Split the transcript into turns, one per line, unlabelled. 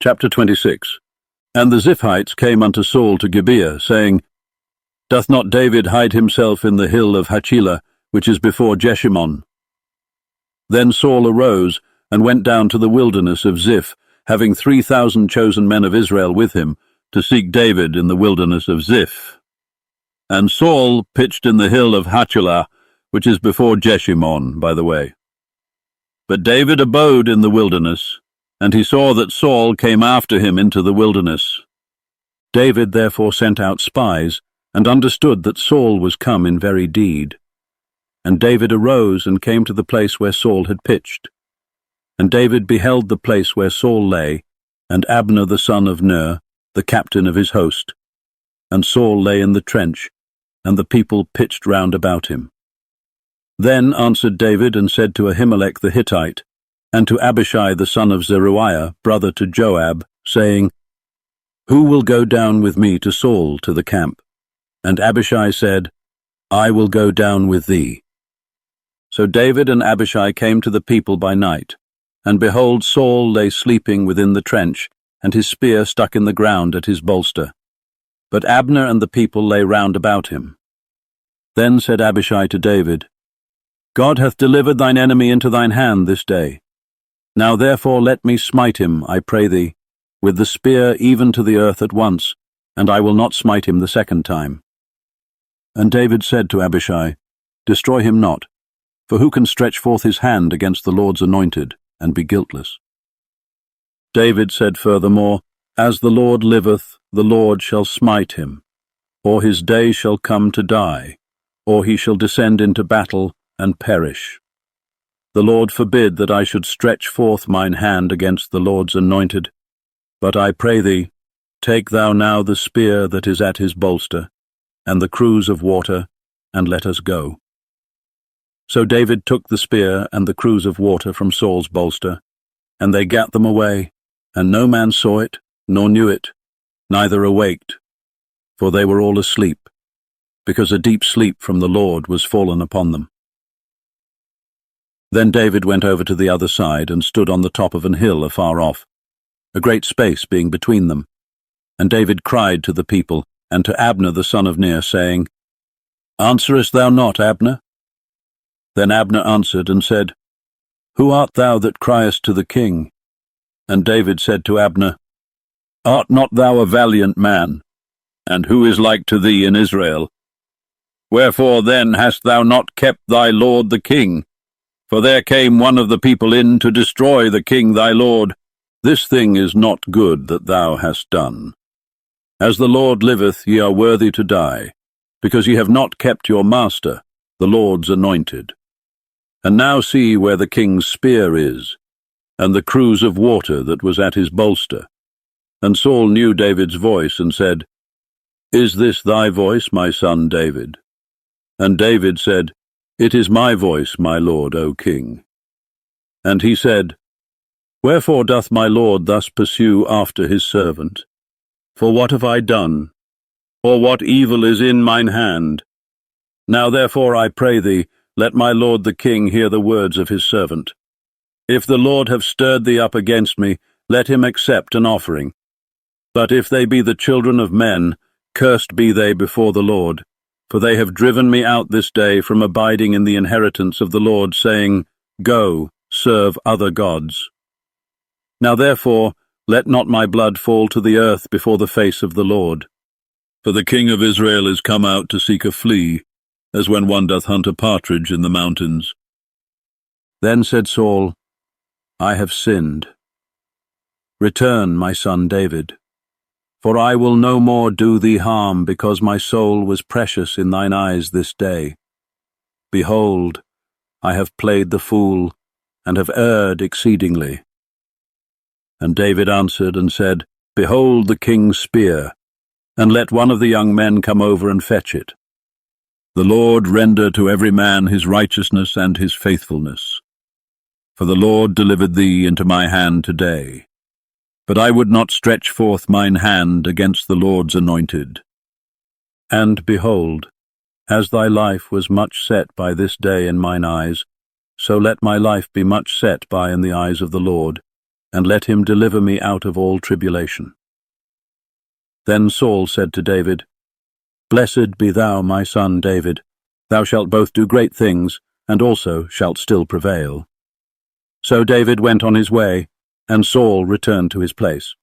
Chapter 26. And the Ziphites came unto Saul to Gibeah, saying, Doth not David hide himself in the hill of Hachilah, which is before Jeshimon? Then Saul arose, and went down to the wilderness of Ziph, having 3,000 chosen men of Israel with him, to seek David in the wilderness of Ziph. And Saul pitched in the hill of Hachilah, which is before Jeshimon, by the way. But David abode in the wilderness, and he saw that Saul came after him into the wilderness. David therefore sent out spies, and understood that Saul was come in very deed. And David arose and came to the place where Saul had pitched. And David beheld the place where Saul lay, and Abner the son of Ner, the captain of his host. And Saul lay in the trench, and the people pitched round about him. Then answered David and said to Ahimelech the Hittite, and to Abishai the son of Zeruiah, brother to Joab, saying, Who will go down with me to Saul to the camp? And Abishai said, I will go down with thee. So David and Abishai came to the people by night, and behold, Saul lay sleeping within the trench, and his spear stuck in the ground at his bolster. But Abner and the people lay round about him. Then said Abishai to David, God hath delivered thine enemy into thine hand this day. Now therefore let me smite him, I pray thee, with the spear even to the earth at once, and I will not smite him the second time. And David said to Abishai, Destroy him not, for who can stretch forth his hand against the Lord's anointed, and be guiltless? David said furthermore, As the Lord liveth, the Lord shall smite him, or his day shall come to die, or he shall descend into battle and perish. The Lord forbid that I should stretch forth mine hand against the Lord's anointed. But I pray thee, take thou now the spear that is at his bolster, and the cruse of water, and let us go. So David took the spear and the cruse of water from Saul's bolster, and they gat them away, and no man saw it, nor knew it, neither awaked, for they were all asleep, because a deep sleep from the Lord was fallen upon them. Then David went over to the other side, and stood on the top of an hill afar off, a great space being between them. And David cried to the people, and to Abner the son of Ner, saying, Answerest thou not, Abner? Then Abner answered and said, Who art thou that criest to the king? And David said to Abner, Art not thou a valiant man? And who is like to thee in Israel? Wherefore then hast thou not kept thy lord the king? For there came one of the people in to destroy the king thy lord. This thing is not good that thou hast done. As the Lord liveth, ye are worthy to die, because ye have not kept your master, the Lord's anointed. And now see where the king's spear is, and the cruse of water that was at his bolster. And Saul knew David's voice, and said, Is this thy voice, my son David? And David said, It is my voice, my lord, O king. And he said, Wherefore doth my lord thus pursue after his servant? For what have I done? Or what evil is in mine hand? Now therefore I pray thee, let my lord the king hear the words of his servant. If the Lord have stirred thee up against me, let him accept an offering. But if they be the children of men, cursed be they before the Lord. For they have driven me out this day from abiding in the inheritance of the Lord, saying, Go, serve other gods. Now therefore, let not my blood fall to the earth before the face of the Lord. For the king of Israel is come out to seek a flea, as when one doth hunt a partridge in the mountains. Then said Saul, I have sinned. Return, my son David. For I will no more do thee harm, because my soul was precious in thine eyes this day. Behold, I have played the fool, and have erred exceedingly. And David answered and said, Behold the king's spear, and let one of the young men come over and fetch it. The Lord render to every man his righteousness and his faithfulness. For the Lord delivered thee into my hand today. But I would not stretch forth mine hand against the Lord's anointed. And behold, as thy life was much set by this day in mine eyes, so let my life be much set by in the eyes of the Lord, and let him deliver me out of all tribulation." Then Saul said to David, "Blessed be thou, my son David. Thou shalt both do great things, and also shalt still prevail." So David went on his way, and Saul returned to his place.